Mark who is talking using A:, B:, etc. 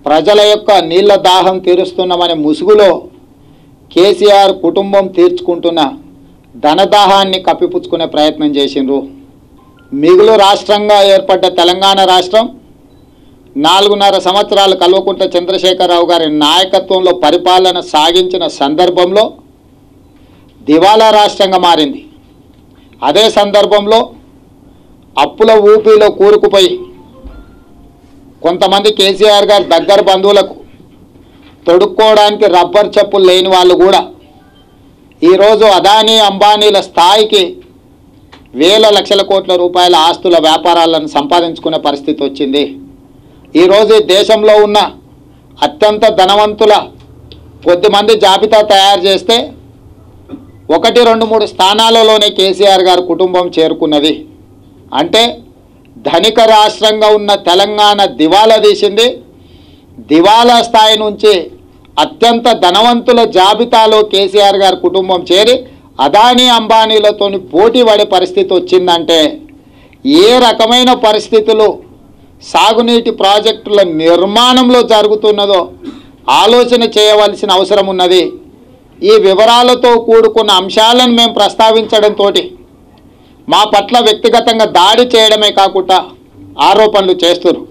A: ప్రజల యొక్క నీళ్ల దాహం తీరుస్తున్నామనే ముసుగులో కేసీఆర్ కుటుంబం తీర్చుకుంటున్న ధనదాహాన్ని కప్పిపుచ్చుకునే ప్రయత్నం చేసిండ్రు. మిగులు రాష్ట్రంగా ఏర్పడ్డ తెలంగాణ రాష్ట్రం 4.5 సంవత్సరాలు కల్వకుంట్ల చంద్రశేఖరరావు గారి నాయకత్వంలో పరిపాలన సాగించిన సందర్భంలో దివాలా రాష్ట్రంగా మారింది. అదే సందర్భంలో అప్పుల ఊపిలో కూరుకుపోయి కొంతమంది కేసీఆర్ గారి దగ్గర బంధువులకు తొడుక్కోవడానికి రబ్బర్ చెప్పులు లేని వాళ్ళు కూడా ఈరోజు అదానీ అంబానీల స్థాయికి వేల లక్షల కోట్ల రూపాయల ఆస్తుల వ్యాపారాలను సంపాదించుకునే పరిస్థితి వచ్చింది. ఈరోజు దేశంలో ఉన్న అత్యంత ధనవంతుల కొద్దిమంది జాబితా తయారు చేస్తే 1, 2, 3 స్థానాలలోనే కేసీఆర్ గారి కుటుంబం చేరుకున్నది. అంటే ధనిక రాష్ట్రంగా ఉన్న తెలంగాణ దివాలా తీసింది. దివాలా స్థాయి నుంచి అత్యంత ధనవంతుల జాబితాలో కేసీఆర్ గారి కుటుంబం చేరి అదానీ అంబానీలతో పోటీ పడే పరిస్థితి వచ్చిందంటే ఏ రకమైన పరిస్థితులు సాగునీటి ప్రాజెక్టుల నిర్మాణంలో జరుగుతున్నదో ఆలోచన చేయవలసిన అవసరం ఉన్నది. ఈ వివరాలతో కూడుకున్న అంశాలను మేము ప్రస్తావించడంతో మా పట్ల వ్యక్తిగతంగా దాడి చేయడమే కాకుండా ఆరోపణలు చేస్తున్నారు.